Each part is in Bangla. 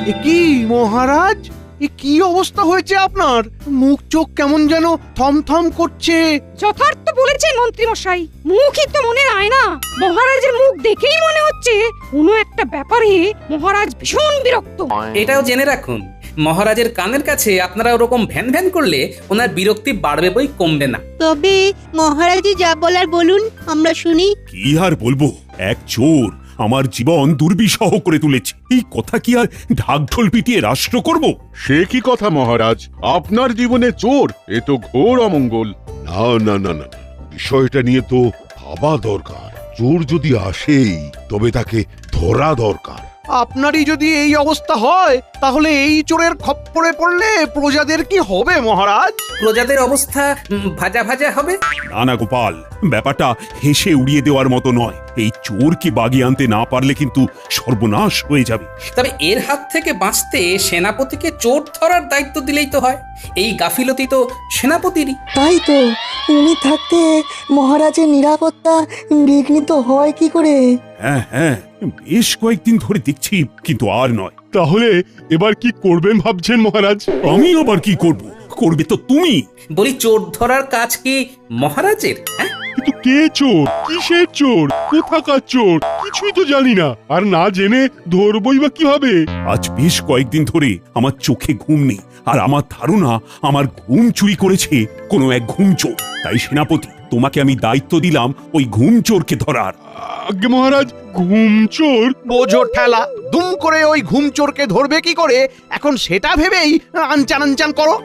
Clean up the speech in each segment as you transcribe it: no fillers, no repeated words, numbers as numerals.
এ কি মহারাজ, এ কি অবস্থা হয়েছে আপনার? মুখ চোখ কেমন যেন থমথম করছে। যথার্থ বলেছেন মন্ত্রী মশাই, মুখই তো মনের আয়না। মহারাজের মুখ দেখেই মনে হচ্ছে কোনো একটা ব্যাপারে মহারাজ ভীষণ বিরক্ত। এটাও জেনে রাখুন, মহারাজের কানের কাছে আপনারা ওরকম ভ্যান ভ্যান করলে ওনার বিরক্তি বাড়বে বই কমবে না। তবে মহারাজই যা বলার বলুন, আমরা শুনি। কি আর বলবো, এক চোর আমার জীবন দুর্বিষহ করে তুলেছে। এই কথা কি আর ঢাকঢোল পিটিয়ে রাষ্ট্র করব? সে কি কথা মহারাজ, আপনার জীবনে চোর, এ তো ঘোর অমঙ্গল। না না না না, বিষয়টা নিয়ে তো ভাবা দরকার। চোর যদি আসেই তবে তাকে ধরা দরকার। আপনারই যদি এই অবস্থা হয় তাহলে এই চোরের খপ্পরে পড়লে প্রজাদের কি হবে মহারাজ? প্রজাদের অবস্থা ভাজা ভাজা হবে। না না গোপাল, ব্যাপারটা হেসে উড়িয়ে দেওয়ার মতো নয়। এই চোরকে বাগিয়ে আনতে না পারলে কিন্তু সর্বনাশ হয়ে যাবে। তবে এর হাত থেকে বাঁচতে সেনাপতিকে চোর ধরার দায়িত্ব দিলেই তো হয়। এই গাফিলতি তো সেনাপতিরই। তাই তো, উনি থাকতে মহারাজের নিরাপত্তা বিঘ্নিত হয় কি করে? হ্যাঁ হ্যাঁ, বেশ কয়েকদিন ধরে দেখছি, কিন্তু আর নয়। তাহলে এবার কি করবেন ভাবছেন মহারাজ? আমি আবার কি করব? করবে তো তুমি। বলি, চোর ধরার কাজ কি মহারাজের? হ্যাঁ, কিন্তু কে চোর, কিসের চোর, কোথাকার চোর, কিছুই তো জানি না। আর না জেনে ধরবই বা কিভাবে? আজ বেশ কয়েকদিন ধরে আমার চোখে ঘুম নেই, আর আমার ধারণা আমার ঘুম চুরি করেছে কোনো এক ঘুম চোর। তাই সেনাপতি, তোমাকে আমি দায়িত্ব দিলাম ওই ঘুম চোরকে ধরার। আজ্ঞে মহারাজ, ঘুম চোর? বোঝো ঠেলা, দুম করে ওই ঘুম চোরকে ধরবে কি করে এখন সেটা ভেবেই আনচান আনচান করো।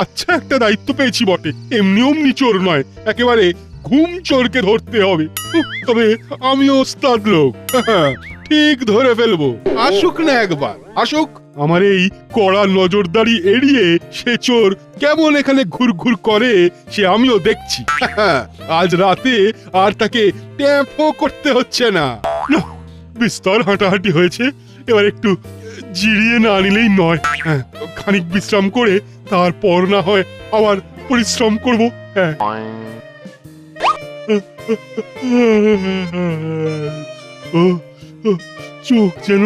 আচ্ছা, একটা দায়িত্ব পেয়েছি বটে। এমনি অমনি চোর নয়, একেবারে ঘুম চোরকে ধরতে হবে। তবে আমি ওস্তাদ লোক, ঠিক ধরে ফেলবো। আসুক না একবার, আসুক। আমার এই কড়া নজরদারি এড়িয়ে সে চোর কেমন এখানে ঘুরঘুর করে সে আমিও দেখছি। আজ রাতে আর তাকে ট্যাপও করতে হচ্ছে না। বিস্তর হাঁটাহাঁটি হয়েছে, এবার একটু জিরিয়ে না নিলেই নয়। খানিক বিশ্রাম করে তারপর না হয় আবার পরিশ্রম করব। হ্যাঁ, চোখ যেন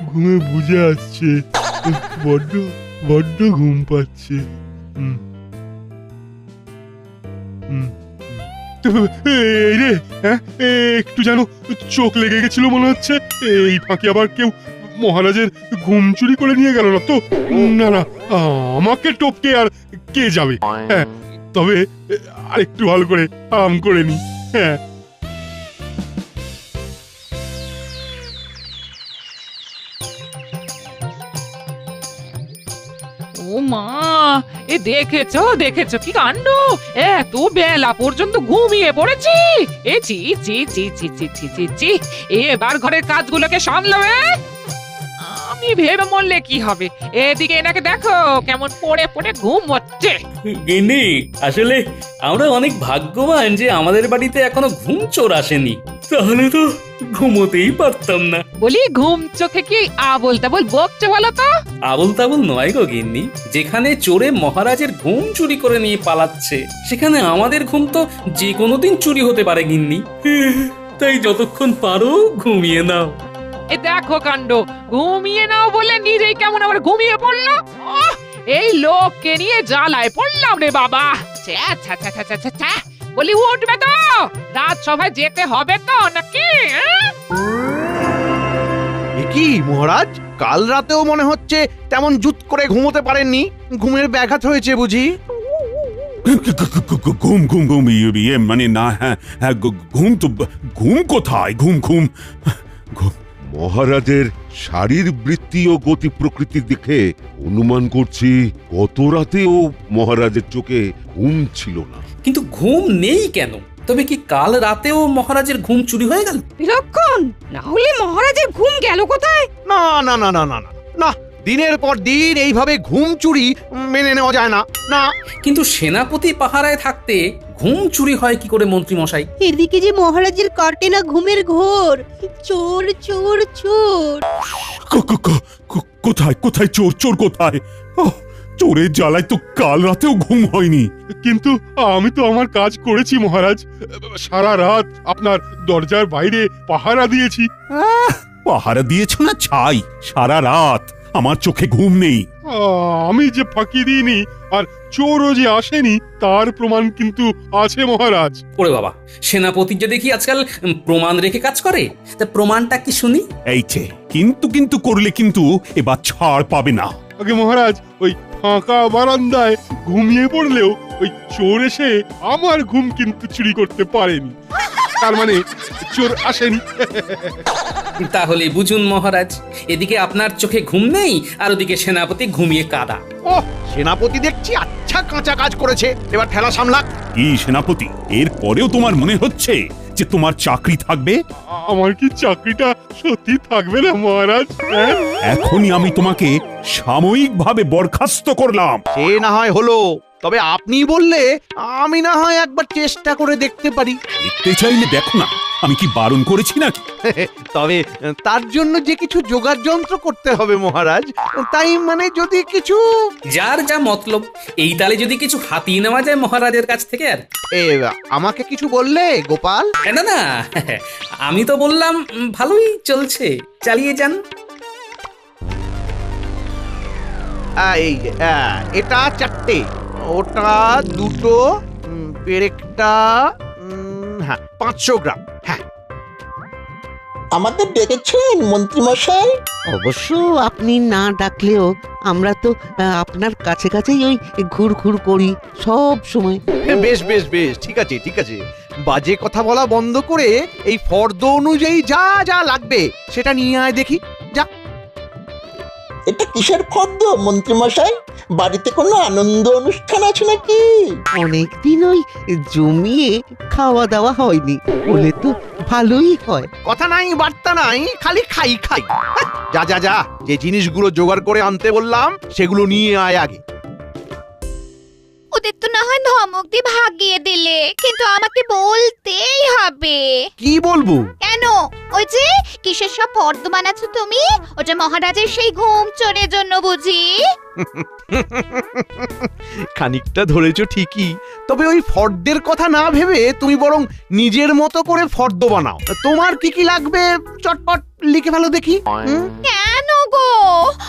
ঘুমে বুঝে আসছে, বড্ড বড্ড ঘুম পাচ্ছে। এই রে, হ্যাঁ, একটু যেন চোখ লেগে গেছিল মনে হচ্ছে। এই ফাঁকে আবার কেউ মহারাজের ঘুম চুরি করে নিয়ে গেল না তো? না না, আমাকে টপকে আর কে যাবে? হ্যাঁ, তবে আরেকটু ভালো করে আরাম করে নি। হ্যাঁ, ও মা, এ দেখেছো দেখেছো কি কাণ্ড! এত বেলা পর্যন্ত ঘুমিয়ে পড়েছি। এ চি চি চি চি চি চি চি চি, এবার ঘরের কাজগুলোকে সামলাবে। আমি ভেবে মরলে কি হবে? এদিকে এনাকে দেখো কেমন পড়ে পড়ে ঘুম হচ্ছে। গিন্নি, আসলে আমরা অনেক ভাগ্যবান যে আমাদের বাড়িতে এখনো ঘুম চোর আসেনি, তাহলে তো ঘুমোতেই পারতাম না। বলি, ঘুম চোখে কি আবোল তাবোল বকছে বলো তো? আবল তাবল নয় গো গিন্নি, যেখানে চোরে মহারাজের ঘুম চুরি করে নিয়ে পালাচ্ছে সেখানে আমাদের ঘুম তো যে কোনো দিন চুরি হতে পারে গিন্নি। তাই যতক্ষণ পারো ঘুমিয়ে নাও। এ দেখো কাণ্ড, ঘুমিয়ে নাও বলে নিজেই কেমন আবার ঘুমিয়ে পড়লো। এই লোককে নিয়ে জ্বালায় পড়লাম রে বাবা। বলি, উঠবে তো? রাত সভায় যেতে হবে তো নাকি? এ কি মহারাজ, কাল রাতেও মনে হচ্ছে তেমন জুত করে ঘুমোতে পারেননি। ঘুমের ব্যাঘাত হয়েছে বুঝি? ঘুম ঘুম ঘুম, ইয়ে মানে না। হ্যাঁ হ্যাঁ, ঘুম তো ঘুম কোথায়? ঘুম ঘুম ঘুম। মহারাজের শারীরবৃত্তি ও গতি প্রকৃতি দেখে অনুমান করছি গত রাতেও মহারাজের চোখে ঘুম ছিল না। কিন্তু ঘুম নেই কেন? তবে কি কাল রাতেও মহারাজের ঘুম চুরি হয়ে গেল? বিলক্ষণ, না হলে মহারাজের ঘুম গেল কোথায়? না না না না না না না, দিনের পর দিন এইভাবে ঘুম চুরি মেনে নেওয়া যায় না। না, কিন্তু সেনাপতি পাহারায় থাকতে ঘুম চুরি হয় কি করে মন্ত্রী মশাই? এদিকে যে মহারাজের কাটে না ঘুমের ঘোর। চোর চোর চোর। কোথায় কোথায় চোর? চোর কোথায়? চোরের জ্বালায় তো কাল রাতেও ঘুম হয়নি। কিন্তু আমি তো আমার কাজ করেছি মহারাজ। সারা রাত আপনার দরজার বাইরে পাহারা দিয়েছি। পাহারা দিয়েছ না ছাই, সারা রাত আমার চোখে ঘুম নেই। আমি যে ফাঁকি দিইনি আর চোরও যে আসেনি তার প্রমাণ কিন্তু আছে মহারাজ। ওরে বাবা, সেনাপতি যে দেখি আজকাল প্রমাণ রেখে কাজ করে, তা প্রমাণটা কি শুনি? এই যে কিন্তু করলে কিন্তু এবার ছাড় পাবে না। আগে মহারাজ, ওই ফাঁকা বারান্দায় ঘুমিয়ে পড়লেও ওই চোর এসে আমার ঘুম কিন্তু চুরি করতে পারেনি। তার মানে চোর আসেনি। তাহলে বুঝুন মহারাজ, এদিকে আপনার চোখে ঘুম নেই আর ওদিকে সেনাপতি ঘুমিয়ে কাদা। ও সেনাপতি দেখছি আচ্ছা কাঁচা কাজ করেছে, এবার ঠেলা সামলাক। কি সেনাপতি, এর পরেও তোমার মনে হচ্ছে যে তোমার চাকরি থাকবে? আমার কি চাকরিটা সত্যি থাকবে না মহারাজ? এখনই আমি তোমাকে সাময়িকভাবে বরখাস্ত করলাম। সে না হয় হলো, তবে আপনি বললে আমি না হয় একবার চেষ্টা করে দেখতে পারি। দেখতে চাইলে দেখো না, আমি কি বারণ করেছি নাকি? তবে তার জন্য যে কিছু জোগাড় যন্ত্র করতে হবে মহারাজ, তাই মানে যদি কিছু। যার যা মতলব, এই তালে যদি কিছু হাতিয়ে নেওয়া যায় মহারাজের কাছ থেকে। আর আমাকে কিছু বললে গোপাল? না না, আমি তো বললাম ভালোই চলছে, চালিয়ে যান। এটা 4টে, ওটা 2টো, পেরেকটা হ্যাঁ 500 গ্রাম। হ্যাঁ আমাদের ডেকেছেন মন্ত্রীমশাই? অবশ্য আপনি না ডাকলেও আমরা তো আপনার কাছে কাছেই ওই ঘুরঘুর করি সব সময়। বেশ বেশ বেশ, ঠিক আছে ঠিক আছে, বাজে কথা বলা বন্ধ করে এই ফর্দ অনুযায়ী যা যা লাগবে সেটা নিয়ে আয় দেখি। যা। এটা কিসের ফর্দ মন্ত্রীমশাই? বাড়িতে কোনো আনন্দ অনুষ্ঠান আছে নাকি? অনেকদিন ওই জমিয়ে খাওয়া দাওয়া হয়নি, বলে তো ভালোই হয়। কথা নাই বার্তা নাই, খালি খাই খাই। যা যা যা, যে জিনিসগুলো জোগাড় করে আনতে বললাম সেগুলো নিয়ে আয় আগে। ওদের তো না হয় ধমক দিয়ে ভাগিয়ে দিলে, কিন্তু আমাকে বলতেই হবে। কি বলবো? কেন? ওই যে কিসের সব ফর্দ বানাচ্ছো তুমি, ওটা মহারাজের সেই ঘুম চোরের জন্য বুঝি? খানিকটা ধরেছো ঠিকই, তবে ওই ফর্দের কথা না ভেবে তুমি বরং নিজের মতো করে ফর্দ বানাও। তোমার কি কি লাগবে চটপট লিখে ফেলো দেখি। কেন গো,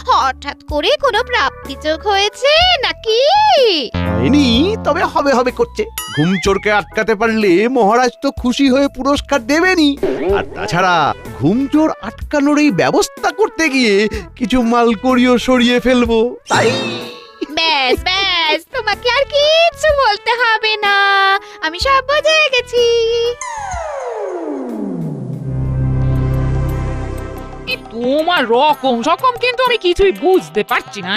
হঠাৎ করে কোনো প্রাপ্তি যোগ হয়েছে নাকি? হয়নি, তবে হবে হবে করছে। ঘুম চোরকে আটকাতে পারলে মহারাজ তো খুশি হয়ে পুরস্কার দেবেনই। আর তাছাড়া ঘুম চোর আটকানোর এই ব্যবস্থা করতে গিয়ে কিছু মালকড়িও সরিয়ে ফেলবো, তাই। ব্যাস ব্যাস, তোমাকে আর কিছু বলতে হবে না, আমি সব বুঝে গেছি। তোমার রকম সকম কিন্তু আমি কিছুই বুঝতে পারছি না।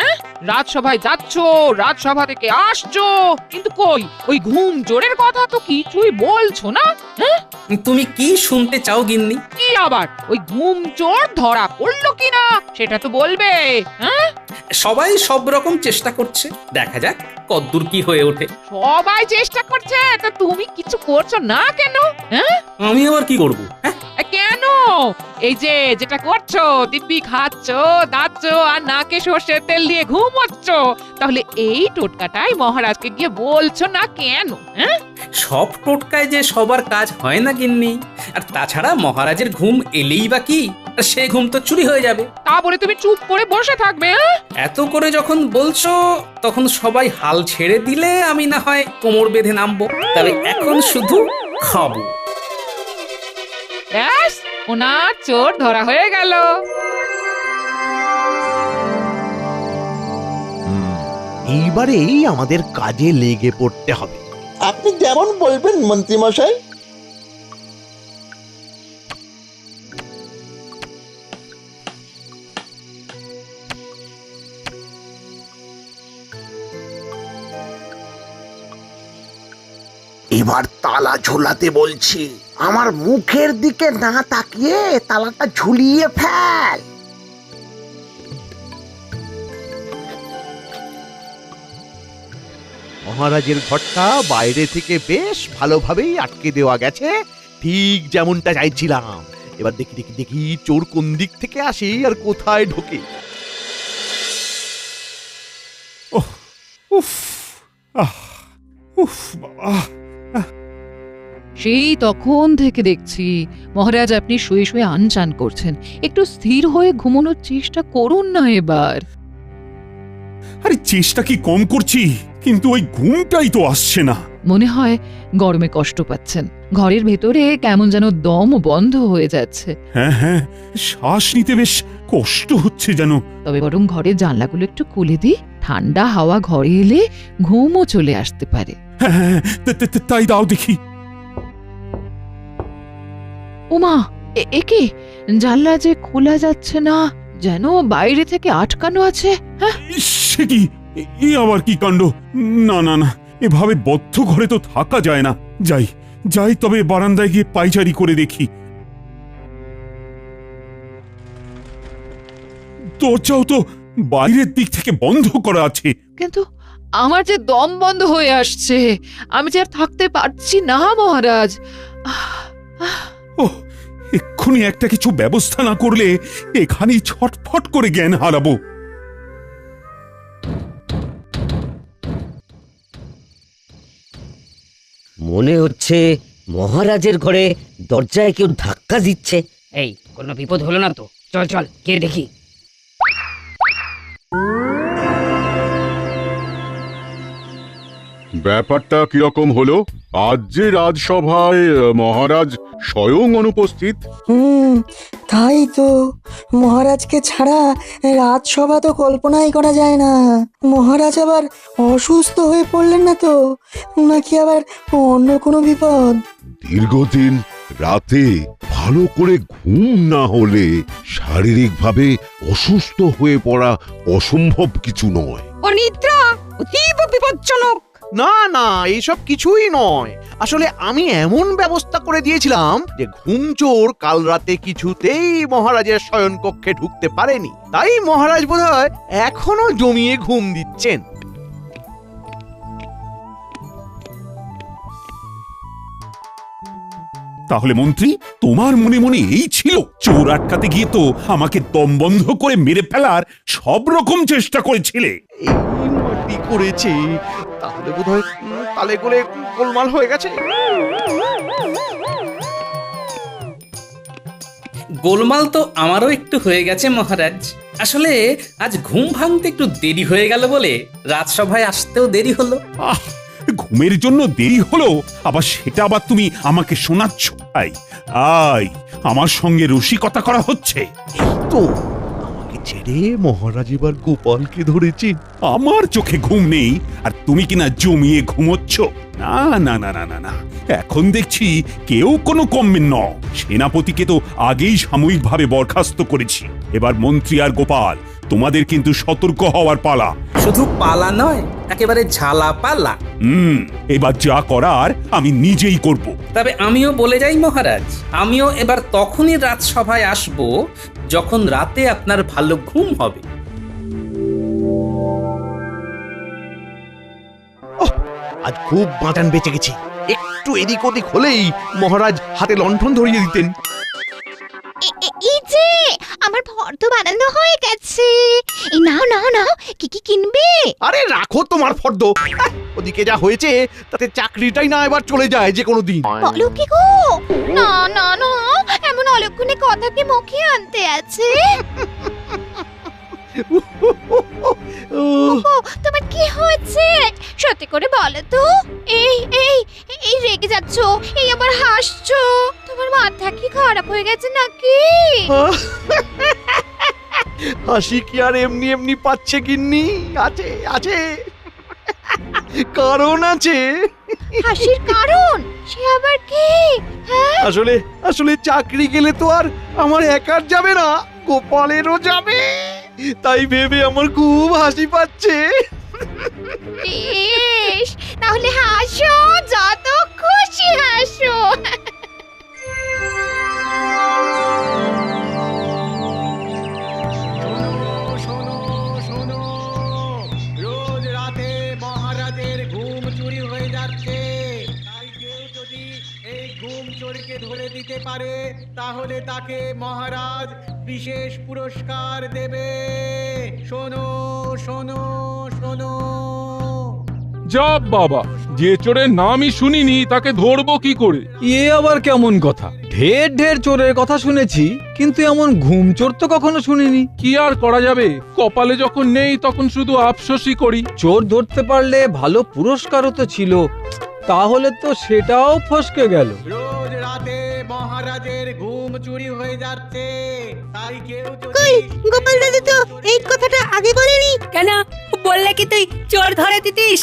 রাজসভায় যাচ্ছ, রাজসভা থেকে আসছো, কিন্তু কই ওই ঘুম চোরের কথা তো কিছুই বলছো না। তুমি কি শুনতে চাও গিন্নি? কি আবার ওই ঘুম চোর ধরা পড়লো কিনা সেটা তো বলবে। সবাই সব রকম চেষ্টা করছে, দেখা যাক কতদূর কি হয়ে ওঠে। সবাই চেষ্টা করছে, তা তুমি কিছু করছো না কেন? আমি আবার কি করব? কেন? এই যে যেটা করছো, দিব্যি খাচ্ছো, দাচ্ছো আর নাকে সর্ষের তেল দিয়ে ঘুমোচ্ছ, তাহলে এই টোটকাটাই মহারাজকে গিয়ে বলছো না কেন? সব টোটকায় যে সবার কাজ হয় না গিন্নি। আর তাছাড়া মহারাজের ঘুম এলেই বা কি, আর সে ঘুম তো চুরি হয়ে যাবে। তা বলে তুমি চুপ করে বসে থাকবে? এত করে যখন বলছো, তখন সবাই হাল ছেড়ে দিলে আমি না হয় কোমর বেঁধে নামবো। তবে এখন শুধু খাবো। ব্যাস, ওনার চোর ধরা হয়ে গেল। এইবারেই আমাদের কাজে লেগে পড়তে হবে। আপনি যেমন বলবেন মন্ত্রীমশাই। এবার তালা ঝোলাতে বলছি, আমার মুখের দিকে না তাকিয়ে তালাটা ঝুলিয়ে ফেল। মহারাজের ঘরটা বাইরে থেকে বেশ ভালোভাবেই আটকে দেওয়া গেছে, ঠিক যেমনটা চাইছিলাম। এবার দেখি দেখি দেখি চোর কোন দিক থেকে আসে আর কোথায় ঢোকে। ওহ, উফ আহ উফ বাবা সেই তখন থেকে দেখছি মহারাজ আপনি শুয়ে শুয়ে আনচান করছেন। একটু স্থির হয়ে ঘুমানোর চেষ্টা করুন না এবার। আরে চেষ্টা কি কম করছি, কিন্তু ওই ঘুমটাই তো আসছে না। মনে হয় গরমে কষ্ট পাচ্ছেন, ঘরের ভেতরে কেমন যেন দম বন্ধ হয়ে যাচ্ছে। হ্যাঁ হ্যাঁ, শ্বাস নিতে বেশ কষ্ট হচ্ছে যেন। তবে বরং ঘরের জানলাগুলো একটু খুলে দিই, ঠান্ডা হাওয়া ঘরে এলে ঘুমও চলে আসতে পারে। হ্যাঁ হ্যাঁ, তাই দাও দেখি। ওমা, একে জানলা যে খোলা যাচ্ছে না, যেন বাইরে থেকে আটকানো আছে। হ্যাঁ, সে কি, এ আবার কি কাণ্ড! না না না, এভাবে বদ্ধ ঘরে তো থাকা যায় না। যাই যাই, তবে বারান্দায় গিয়ে পায়চারি করে দেখি। দরজাও তো বাইরের দিক থেকে বন্ধ করা আছে। কিন্তু আমার যে দম বন্ধ হয়ে আসছে, আমি যে আর থাকতে পারছি না মহারাজ। ওহ, এক্ষুনি একটা কিছু ব্যবস্থা না করলে এখানেই ছটফট করে জ্ঞান হারাবো। মনে হচ্ছে মহারাজের ঘরে দরজায় কেউ ধাক্কা দিচ্ছে। এই, কোনো বিপদ হলো না তো? চল চল গিয়ে দেখি। ব্যাপারটা কিরকম হলো? আজ যে রাজসভায় মহারাজ স্বয়ং অনুপস্থিত। তাই তো, মহারাজকে ছাড়া রাজসভা তো কল্পনাই করা যায় না। মহারাজ আবার অসুস্থ হয়ে পড়লেন না তো, নাকি আবার অন্য কোনো বিপদ? দীর্ঘদিন রাতে ভালো করে ঘুম না হলে শারীরিকভাবে অসুস্থ হয়ে পড়া অসম্ভব কিছু নয়। অনিদ্রা অতীব বিপজ্জনক। না না, এইসব কিছুই নয়। আসলে আমি এমন ব্যবস্থা করে দিয়েছিলাম যে ঘুমচোর কাল রাতে কিছুতেই মহারাজের শয়ন কক্ষে ঢুকতে পারেনি। তাই মহারাজ বোধহয় এখনো জমিয়ে ঘুম দিচ্ছেন। তাহলে মন্ত্রী, তোমার মনে মনে এই ছিল? চোর আটকাতে গিয়ে তো আমাকে দম বন্ধ করে মেরে ফেলার সব রকম চেষ্টা করেছিলে। এই মাটি করেছে, তাহলে বোধহয় তালে করে গোলমাল হয়ে গেছে। গোলমাল তো আমারও একটু হয়ে গেছে মহারাজ। আসলে আজ ঘুম ভাঙতে একটু দেরি হয়ে গেল বলে রাজসভায় আসতেও দেরি হলো। আহ, ঘুমের জন্য দেরি হলো, আবার সেটা আবার তুমি আমাকে শোনাচ্ছ? আই, আমার সঙ্গে রসিকতা করা হচ্ছে। তো আমাকে ছেড়ে মহারাজ এবার গোপালকে ধরেছে। আমার চোখে ঘুম নেই আর তুমি কিনা জমিয়ে ঘুমোচ্ছ? না না না না না না, এখন দেখছি কেউ কোনো কমবে ন। সেনাপতিকে তো আগেই সাময়িকভাবে বরখাস্ত করেছি। এবার মন্ত্রী আর গোপাল, তোমাদের কিন্তু সতর্ক হওয়ার পালা। শুধু পালা নয়, একেবারে ঝালা পালা। এবার যা করার আমি নিজেই করব। তবে আমিও বলে যাই মহারাজ, আমিও এবার তখনই রাজসভায় আসব যখন রাতে আপনার ভালো ঘুম হবে। আজ খুব বাঁচান বেঁচে গেছি। একটু এদিক ওদিক হলেই মহারাজ হাতে লণ্ঠন ধরিয়ে দিতেন। এই যে আমার ফর্দ বানানো হয়ে গেছে। এই নাও নাও নাও, কি কি কিনবে? আরে রাখো তোমার ফর্দ। ওদিকে যা হয়েছে তাতে চাকরিটাই না এবার চলে যায় যে কোনো দিন। বলো কি গো? না না না, এমন অলক্ষণে কথা কি মুখে আনতে আছে? তোমার কি হয়েছে? সত্যি করে বলো তো। এই এই এই রেগে যাচ্ছ, এই আবার হাসছো। তোমার মাথা কি খারাপ হয়ে গেছে নাকি? হাসি কি আর এমনি এমনি পাচ্ছে গিন্নি? আছে আছে, কারণ আছে। হাসির কারণ? সে আবার কি? আসলে আসলে চাকরি গেলে তো আর আমার একার যাবে না, গোপালেরও যাবে। তাই ভেবে আমার খুব হাসি পাচ্ছে। বেশ, তাহলে হাসো, যত খুশি হাসো। রোজ রাতে মহারাজের ঘুম চুরি হয়ে যাচ্ছে। তাই কেউ যদি এই ঘুম চোরকে ধরে দিতে পারে তাহলে তাকে মহারাজ বিশেষ পুরস্কার দেবে। শোনো শোনো শোনো। যা বাবা, যে চোরের নামই শুনিনি তাকে ধরবো কি করে? এ আবার কেমন কথা? ঢের ঢের চোরের কথা শুনেছি, কিন্তু এমন ঘুম চোর তো কখনো শুনিনি। কি আর করা যাবে, কপালে যখন নেই তখন শুধু আফসোসই করি। চোর ধরতে পারলে ভালো পুরস্কারও তো ছিল, তাহলে তো সেটাও ফসকে গেল। রোজ রাতে মহারাজের ঘুম চুরি হয়ে যাচ্ছে, তাই কেউ কই গোপাল দাদু তো এই কথাটা আগে বলেনি কেন? বললে কি তুই চোর ধরে দিতিস?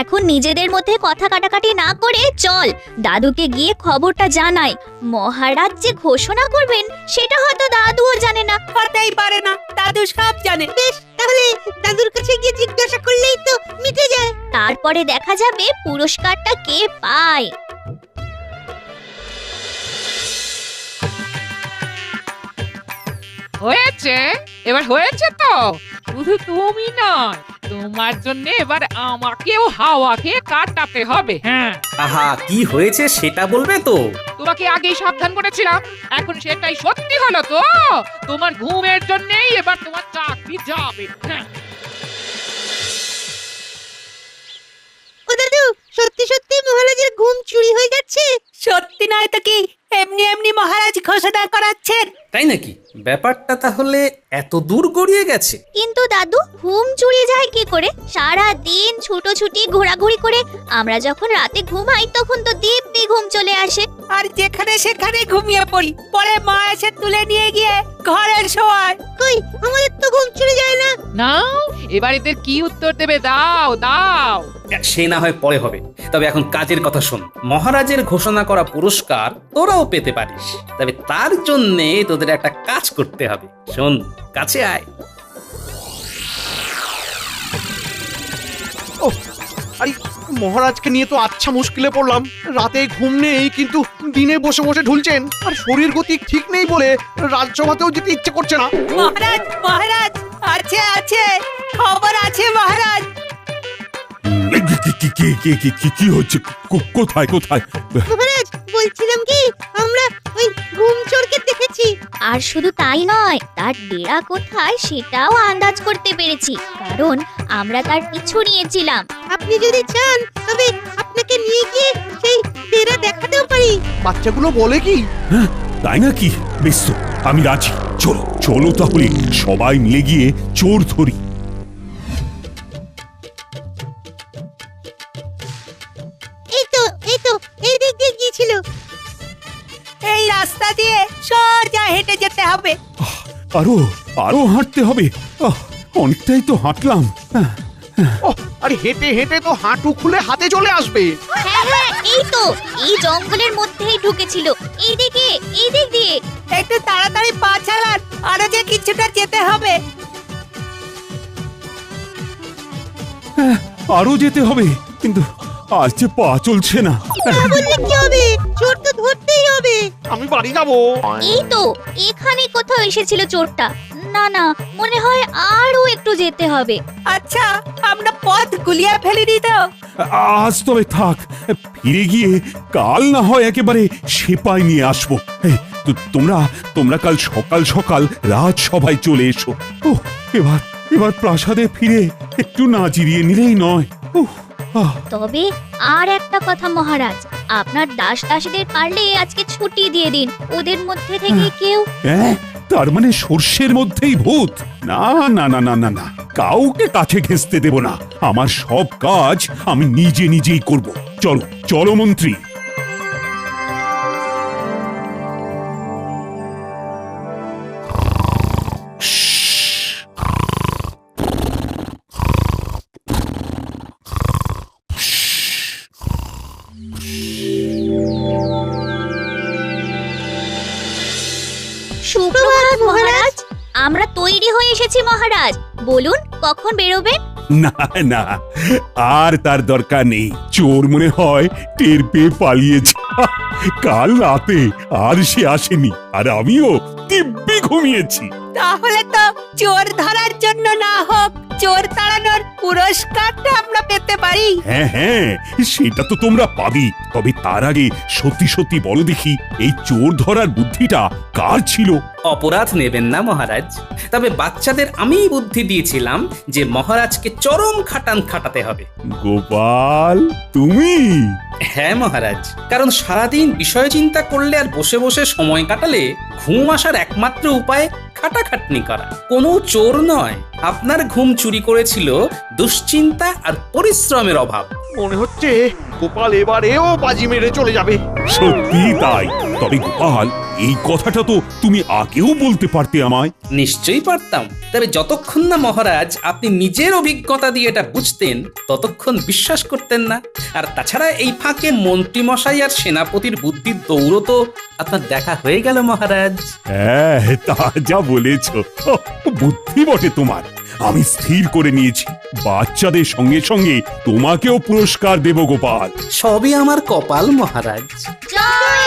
এখন নিজেদের মধ্যে কথা কাটাকাটি না করে চল দাদুকে গিয়ে খবরটা জানাই। মহারাজ যে ঘোষণা করবেন সেটা হয়তো দাদুও জানে না। হতেই পারে না, দাদু সব জানে। বেশ, তাহলে দাদুর কাছে গিয়ে জিজ্ঞাসা করলেই তো মিটে যায়। তারপরে দেখা যাবে পুরস্কারটা কে পায়। হয়েছে, এবার হয়েছে তো। শুধু তুমি নয়, তোমার জন্য এবার আমাকেও হাওয়া খেয়ে কাটাতে হবে। হ্যাঁ, আহা, কি হয়েছে সেটা বলবে তো? তোমাকে আগেই সাবধান করেছিলাম, এখন সেটাই সত্যি হলো তো। তোমার ঘুমের জন্যই এবার তোমার চাকরি যাবে। হ্যাঁ। ও দাদু, সত্যি সত্যি মহারাজের ঘুম চুরি হয়ে যাচ্ছে? সত্যি নয় তো কি, এমনি এমনি মহারাজ ঘোষণা করাচ্ছেন। তাই নাকি? ব্যাপারটা তাহলে এত দূর গড়িয়ে গেছে। কিন্তু দাদু, ঘুম চুরি যায় কি করে? সারা দিন ছুটোছুটি ঘোরাঘুরি করে আমরা যখন রাতে ঘুমাই তখন তো দিব্যি ঘুম চলে আসে, আর যেখানে সেখানে ঘুমিয়ে পড়ি, পরে মা এসে তুলে নিয়ে গিয়ে ঘরে শোয়ায়। কই আমাদের তো ঘুম চুরি যায় না। নাও, এবার এদের কি উত্তর দেবে? দাও দাও। সে না হয় পরে হবে, তবে এখন কাজের কথা শোন। মহারাজের ঘোষণা করা পুরস্কার তোরাও পেতে পারিস, তবে তার জন্য তোদের একটা কাজ করতে হবে। শোন, কাছে আয়। ও আরে, মহারাজকে নিয়ে তো আচ্ছা মুশকিলে পড়লাম। রাতে ঘুম নেই, কিন্তু দিনে বসে বসে ঢুলছেন, আর শরীর গতি ঠিক নেই বলে রাজসভাতেও যেতে ইচ্ছে করছে না। মহারাজ, মহারাজ আছে আছে, খবর আছে মহারাজ। কি হচ্ছে? কোথায় কোথায়? মহারাজ, বলছিলাম কি, আমরা ওই ঘুম চোরকে দেখেছি। আর শুধু তাই নয়, তার ডেরা কোথায় সেটাও আন্দাজ করতে পেরেছি, কারণ আমরা তার পিছু নিয়েছিলাম। আপনি যদি চান তবে আপনাকে নিয়ে গিয়ে সেই ডেরা দেখাতেও পারি। বাচ্চাগুলো বলে কি? হ্যাঁ, তাই নাকি? বেশ তো, আমি রাজি। চলো চলো তাহলে সবাই মিলে গিয়ে চোর ধরি। এই দিক দিয়ে গিয়েছিল, এই রাস্তা দিয়ে সোজা হেঁটে যেতে হবে। আরো আরো হাঁটতে হবে? অনেকটাই তো হাঁটলাম। আরে হেঁটে হেঁটে তো হাঁটু খুলে হাতে চলে আসবে। হ্যাঁ হ্যাঁ, এই তো, এই জঙ্গলের মধ্যেই ঢুকেছিল। এই দিক দিয়ে। একটু তাড়াতাড়ি পা চালান, আরো যে কিছুটা যেতে হবে। আরো যেতে হবে, কিন্তু আজ যে পা চলছে না। বললে কি হবে, চোর তো ধরতেই হবে। আমি বাড়ি যাব। এই তো, এখানে কোথাও এসেছিল চোরটা। না না, মনে হয় আরো একটু যেতে হবে। আচ্ছা, আমরা পথ গুলিয়ে ফেলিনি তো? আজ তবে থাক, ফিরে গিয়ে কাল না হয় একেবারে সেপাই নিয়ে আসবো। তোমরা কাল সকাল সকাল রাজসভায় চলে এসো। এবার প্রাসাদে ফিরে একটু না জিরিয়ে নিলেই নয়। তবে আর একটা কথা মহারাজ, আপনার দাস দাসীদের পারলে আজকে ছুটি দিয়ে দিন। ওদের মধ্যে থেকে কেউ। তার মানে সর্ষের মধ্যেই ভূত? না না না না না না, কাউকে কাছে ঘেঁষতে দেব না। আমার সব কাজ আমি নিজেই করব। চলো চলো মন্ত্রী। সুপ্রভাত মহারাজ, আমরা তৈরি হয়ে এসেছি মহারাজ। বলুন কখন বেরোবেন? না না, আর তার দরকার নেই। চোর মনে হয় টের পেয়ে পালিয়েছে। কাল রাতে আর সে আসেনি, আর আমিও দিব্যি ঘুমিয়েছি। তাহলে তো চোর ধরার জন্য না হোক, চোর তাড়ানোর পুরস্কারটা আমরা পেতে পারি। হ্যাঁ, সেটা তো তোমরা পাবে। তবে তার আগে সত্যি সত্যি বলো দেখি, এই চোর ধরার বুদ্ধিটা কার ছিল? অপরাধ নেবেন না মহারাজ। তবে বাচ্চাদের আমি বুদ্ধি দিয়েছিলাম যে মহারাজকে চরম খাটান খাটাতে হবে। গোপাল, তুমি? হ্যাঁ মহারাজ, কারণ সারাদিন বিষয় চিন্তা করলে আর বসে বসে সময় কাটালে ঘুম আসার একমাত্র উপায় খাটাখাটনি করা। কোনো চোর নয়, আপনার ঘুম চুরি করেছিল দুশ্চিন্তা আর পরিশ্রমের অভাব। মনে হচ্ছে গোপাল এবারেও বাজি মেরে চলে যাবে। সত্যি তাই। তবে গোপাল, এই কথাটা তো তুমি আগেও বলতে পারতে আমায়। নিশ্চয়ই পারতাম, তবে যতক্ষণ না মহারাজ আপনি নিজের অভিজ্ঞতা দিয়ে এটা বুঝতেন ততক্ষণ বিশ্বাস করতেন না। আর তাছাড়া এই ফাঁকে মন্ত্রী মশাই আর সেনাপতির বুদ্ধির দৌড় তো আপনার দেখা হয়ে গেল মহারাজ। হ্যাঁ, তা যা বলেছ, বুদ্ধি বটে তোমার। আমি স্থির করে নিয়েছি, বাচ্চাদের সঙ্গে সঙ্গে তোমাকেও পুরস্কার দেব গোপাল। সবই আমার কপাল মহারাজ। জয়